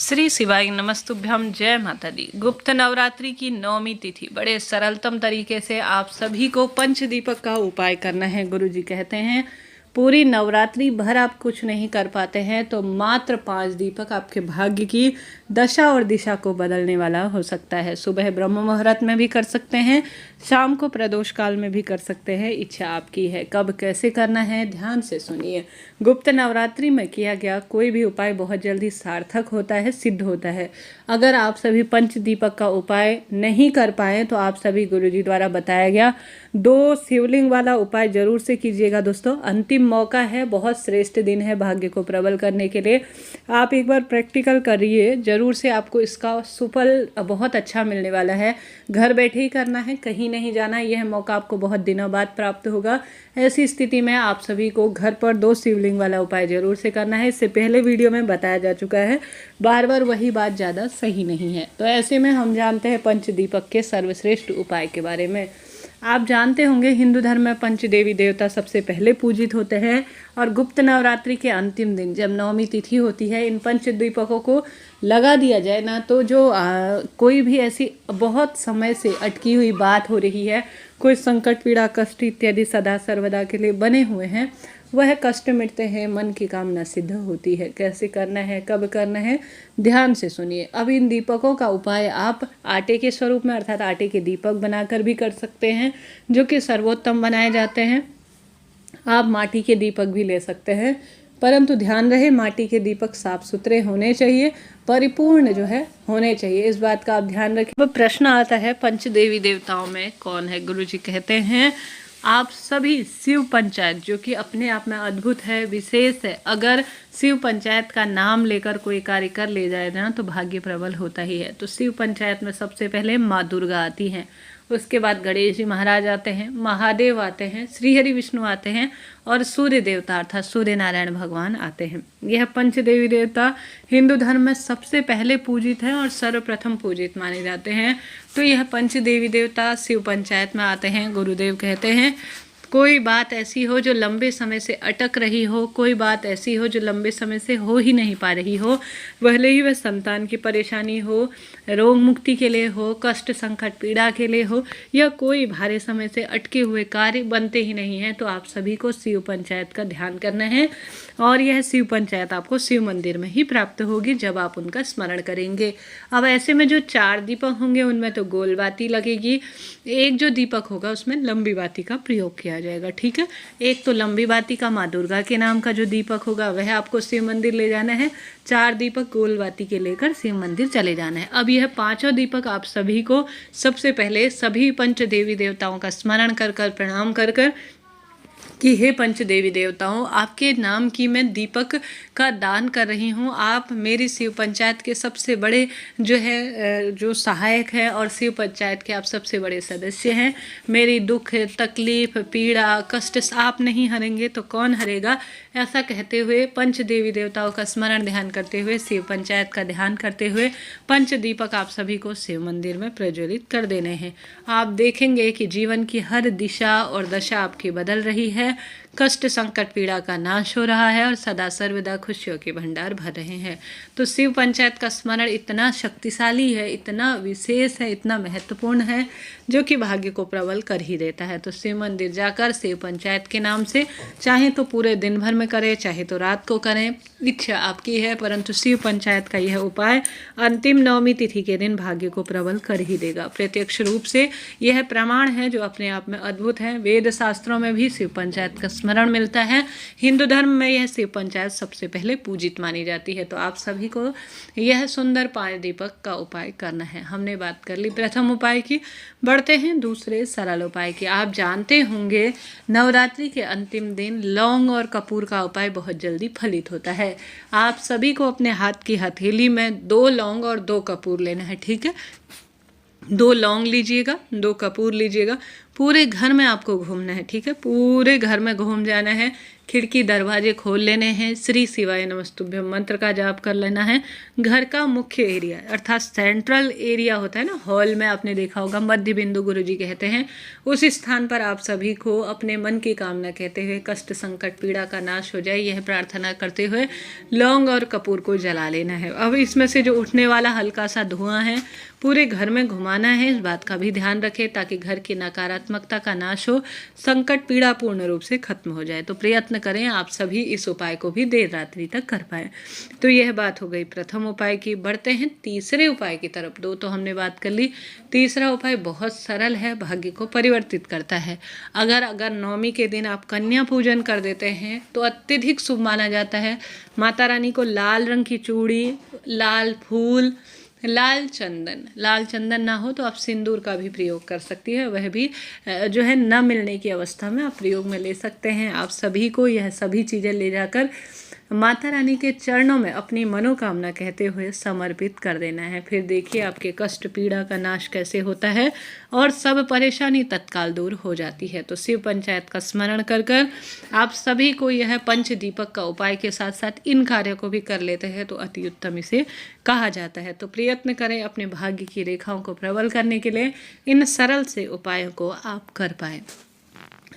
श्री शिवाय नमस्तुभ्यम। जय माता दी। गुप्त नवरात्रि की 9वीं तिथि बड़े सरलतम तरीके से आप सभी को पंचदीपक का उपाय करना है। गुरुजी कहते हैं पूरी नवरात्रि भर आप कुछ नहीं कर पाते हैं तो मात्र 5 दीपक आपके भाग्य की दशा और दिशा को बदलने वाला हो सकता है। सुबह ब्रह्म मुहूर्त में भी कर सकते हैं, शाम को प्रदोष काल में भी कर सकते हैं, इच्छा आपकी है। कब कैसे करना है ध्यान से सुनिए। गुप्त नवरात्रि में किया गया कोई भी उपाय बहुत जल्दी सार्थक होता है, सिद्ध होता है। अगर आप सभी पंचदीपक का उपाय नहीं कर पाए तो आप सभी गुरुजी द्वारा बताया गया 2 शिवलिंग वाला उपाय जरूर से कीजिएगा। दोस्तों अंतिम मौका है, बहुत श्रेष्ठ दिन है भाग्य को प्रबल करने के लिए। आप एक बार प्रैक्टिकल करिए, जरूर से आपको इसका सुफल बहुत अच्छा मिलने वाला है। घर बैठे ही करना है, कहीं नहीं जाना। यह मौका आपको बहुत दिनों बाद प्राप्त होगा। ऐसी स्थिति में आप सभी को घर पर 2 शिवलिंग वाला उपाय जरूर से करना है। इससे पहले वीडियो में बताया जा चुका है, बार बार वही बात ज़्यादा सही नहीं है। तो ऐसे में हम जानते हैं पंचदीपक के सर्वश्रेष्ठ उपाय के बारे में। आप जानते होंगे हिंदू धर्म में पंच देवी देवता सबसे पहले पूजित होते हैं और गुप्त नवरात्रि के अंतिम दिन जब 9वीं तिथि होती है, इन पंचदीपकों को लगा दिया जाए ना तो जो कोई भी ऐसी बहुत समय से अटकी हुई बात हो रही है, कोई संकट पीड़ा कष्ट इत्यादि सदा सर्वदा के लिए बने हुए हैं, वह कष्ट मिटते हैं, मन की कामना सिद्ध होती है। कैसे करना है, कब करना है, ध्यान से सुनिए। अब इन दीपकों का उपाय आप आटे के स्वरूप में अर्थात आटे के दीपक बनाकर भी कर सकते हैं, जो कि सर्वोत्तम बनाए जाते हैं। आप माटी के दीपक भी ले सकते हैं, परंतु ध्यान रहे माटी के दीपक साफ सुथरे होने चाहिए, परिपूर्ण जो है होने चाहिए, इस बात का आप ध्यान रखें। अब प्रश्न आता है पंच देवी देवताओं में कौन है। गुरुजी कहते हैं आप सभी शिव पंचायत, जो कि अपने आप में अद्भुत है, विशेष है। अगर शिव पंचायत का नाम लेकर कोई कार्य कर ले जाए ना तो भाग्य प्रबल होता ही है। तो शिव पंचायत में सबसे पहले माँ दुर्गा आती हैं, उसके बाद गणेश जी महाराज आते हैं, महादेव आते हैं, श्रीहरि विष्णु आते हैं और सूर्य देवता अर्थात सूर्य नारायण भगवान आते हैं। यह पंचदेवी देवता हिंदू धर्म में सबसे पहले पूजित हैं और सर्वप्रथम पूजित माने जाते हैं। तो यह पंचदेवी देवता शिव पंचायत में आते हैं। गुरुदेव कहते हैं कोई बात ऐसी हो जो लंबे समय से अटक रही हो, कोई बात ऐसी हो जो लंबे समय से हो ही नहीं पा रही हो, भले ही वह संतान की परेशानी हो, रोग मुक्ति के लिए हो, कष्ट संकट पीड़ा के लिए हो, या कोई भारी समय से अटके हुए कार्य बनते ही नहीं हैं, तो आप सभी को शिव पंचायत का ध्यान करना है। और यह शिव पंचायत आपको शिव मंदिर में ही प्राप्त होगी जब आप उनका स्मरण करेंगे। अब ऐसे में जो 4 दीपक होंगे उनमें तो गोल बाती लगेगी, एक जो दीपक होगा उसमें लंबी बाती का प्रयोग किया जाएगा। ठीक है, एक तो लंबी बाती का माँ दुर्गा के नाम का जो दीपक होगा वह आपको शिव मंदिर ले जाना है। 4 दीपक गोल बाती के लेकर शिव मंदिर चले जाना है। अब यह 5वां दीपक आप सभी को सबसे पहले सभी पंच देवी देवताओं का स्मरण कर कर प्रणाम कर कर कि हे पंच देवी देवताओं, आपके नाम की मैं दीपक का दान कर रही हूँ। आप मेरी शिव पंचायत के सबसे बड़े जो है जो सहायक है और शिव पंचायत के आप सबसे बड़े सदस्य हैं। मेरी दुख तकलीफ पीड़ा कष्ट आप नहीं हरेंगे तो कौन हरेगा, ऐसा कहते हुए पंच देवी देवताओं का स्मरण ध्यान करते हुए शिव पंचायत का ध्यान करते हुए पंच दीपक आप सभी को शिव मंदिर में प्रज्वलित कर देने हैं। आप देखेंगे कि जीवन की हर दिशा और दशा आपकी बदल रही है, कष्ट संकट पीड़ा का नाश हो रहा है और सदा सर्वदा खुशियों के भंडार भर रहे हैं। तो शिव पंचायत का स्मरण इतना शक्तिशाली है, इतना विशेष है, इतना महत्वपूर्ण है, जो कि भाग्य को प्रबल कर ही देता है। तो शिव मंदिर जाकर शिव पंचायत के नाम से चाहे तो पूरे दिन भर में करें, चाहे तो रात को करें, इच्छा आपकी है, परंतु शिव पंचायत का यह उपाय अंतिम 9वीं तिथि के दिन भाग्य को प्रबल कर ही देगा। प्रत्यक्ष रूप से यह प्रमाण है जो अपने आप में अद्भुत है। वेद शास्त्रों में भी शिव पंचायत का स्मरण मिलता है। हिंदू धर्म में यह शिव पंचायत सबसे पहले पूजित मानी जाती है। तो आप सभी को यह सुंदर 5 दीपक का उपाय करना है। हमने बात कर ली प्रथम उपाय की, बढ़ते हैं दूसरे सरल उपाय की। आप जानते होंगे नवरात्रि के अंतिम दिन लौंग और कपूर का उपाय बहुत जल्दी फलित होता है। आप सभी को अपने हाथ की हथेली में 2 लौंग और 2 कपूर लेना है। ठीक है, 2 लौंग लीजिएगा, 2 कपूर लीजिएगा, पूरे घर में आपको घूमना है, ठीक है, पूरे घर में घूम जाना है, खिड़की दरवाजे खोल लेने हैं, श्री शिवाय नमस्तुभ्यम मंत्र का जाप कर लेना है। घर का मुख्य एरिया अर्थात सेंट्रल एरिया होता है ना, हॉल में आपने देखा होगा मध्य बिंदु गुरुजी कहते हैं, उस स्थान पर आप सभी को अपने मन की कामना कहते हुए कष्ट संकट पीड़ा का नाश हो जाए यह प्रार्थना करते हुए लौंग और कपूर को जला लेना है। अब इसमें से जो उठने वाला हल्का सा धुआं है पूरे घर में घुमाना है, इस बात का भी ध्यान रखें ताकि घर की नकारात्मकता का नाश हो, संकट पीड़ा पूर्ण रूप से खत्म हो जाए। तो प्रयत्न करें आप सभी इस उपाय को भी देर रात्रि तक कर पाए। तो यह बात हो गई प्रथम उपाय की। बढ़ते हैं तीसरे उपाय की तरफ। दो तो हमने बात कर ली, तीसरा उपाय बहुत सरल है, भाग्य को परिवर्तित करता है। अगर नवमी के दिन आप कन्या पूजन कर देते हैं तो अत्यधिक शुभ माना जाता है। माता रानी को लाल रंग की चूड़ी, लाल फूल, लाल चंदन ना हो तो आप सिंदूर का भी प्रयोग कर सकती है, वह भी जो है न मिलने की अवस्था में आप प्रयोग में ले सकते हैं। आप सभी को यह सभी चीज़ें ले जाकर माता रानी के चरणों में अपनी मनोकामना कहते हुए समर्पित कर देना है। फिर देखिए आपके कष्ट पीड़ा का नाश कैसे होता है और सब परेशानी तत्काल दूर हो जाती है। तो शिव पंचायत का स्मरण कर कर आप सभी को यह पंच दीपक का उपाय के साथ साथ इन कार्यों को भी कर लेते हैं तो अति उत्तम इसे कहा जाता है। तो प्रयत्न करें अपने भाग्य की रेखाओं को प्रबल करने के लिए इन सरल से उपायों को आप कर पाएँ।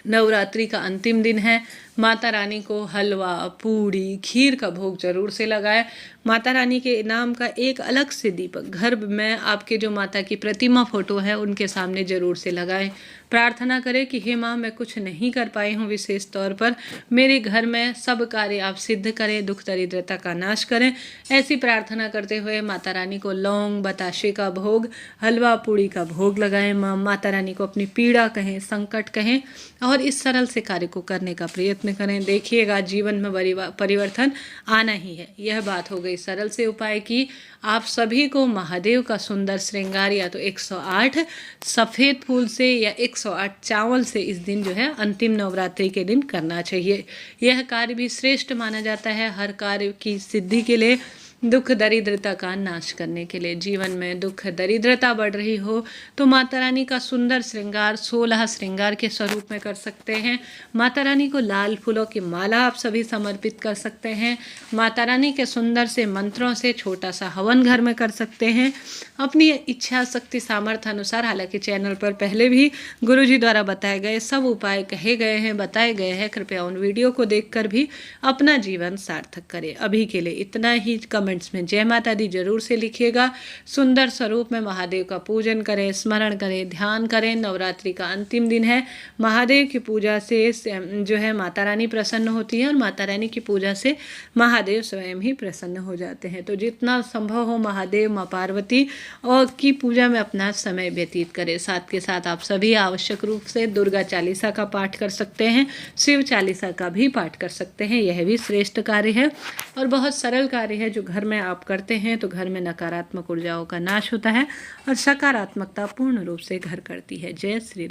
नवरात्रि का अंतिम दिन है, माता रानी को हलवा, पूड़ी, खीर का भोग जरूर से लगाएं। माता रानी के नाम का एक अलग से दीपक घर में आपके जो माता की प्रतिमा फोटो है उनके सामने जरूर से लगाएं। प्रार्थना करें कि हे माँ मैं कुछ नहीं कर पाई हूँ विशेष तौर पर, मेरे घर में सब कार्य आप सिद्ध करें, दुख दरिद्रता का नाश करें। ऐसी प्रार्थना करते हुए माता रानी को लौंग, बताशे का भोग, हलवा पूड़ी का भोग लगाएं। माता रानी को अपनी पीड़ा कहें, संकट कहें और इस सरल से कार्य को करने का प्रयत्न करें। देखिएगा जीवन में परिवर्तन आना ही है। यह बात हो गई सरल से उपाय की। आप सभी को महादेव का सुंदर श्रृंगार या तो 108 सफ़ेद फूल से या 108 चावल से इस दिन जो है अंतिम नवरात्रि के दिन करना चाहिए। यह कार्य भी श्रेष्ठ माना जाता है हर कार्य की सिद्धि के लिए, दुख दरिद्रता का नाश करने के लिए। जीवन में दुख दरिद्रता बढ़ रही हो तो माता रानी का सुंदर श्रृंगार 16 श्रृंगार के स्वरूप में कर सकते हैं। माता रानी को लाल फूलों की माला आप सभी समर्पित कर सकते हैं। माता रानी के सुंदर से मंत्रों से छोटा सा हवन घर में कर सकते हैं। अपनी इच्छा शक्ति सामर्थ्य अनुसार, हालांकि चैनल पर पहले भी गुरुजी द्वारा बताए गए सब उपाय कहे गए हैं, बताए गए हैं, कृपया उन वीडियो को देखकर भी अपना जीवन सार्थक करें। अभी के लिए इतना ही। कमेंट्स में जय माता दी जरूर से लिखिएगा। सुंदर स्वरूप में महादेव का पूजन करें, स्मरण करें, ध्यान करें। नवरात्रि का अंतिम दिन है, महादेव की पूजा से जो है माता रानी प्रसन्न होती है और माता रानी की पूजा से महादेव स्वयं ही प्रसन्न हो जाते हैं। तो जितना संभव हो महादेव, माँ पार्वती और की पूजा में अपना समय व्यतीत करें। साथ के साथ आप सभी आवश्यक रूप से दुर्गा चालीसा का पाठ कर सकते हैं, शिव चालीसा का भी पाठ कर सकते हैं। यह भी श्रेष्ठ कार्य है और बहुत सरल कार्य है जो घर में आप करते हैं तो घर में नकारात्मक ऊर्जाओं का नाश होता है और सकारात्मकता पूर्ण रूप से घर करती है। जय श्री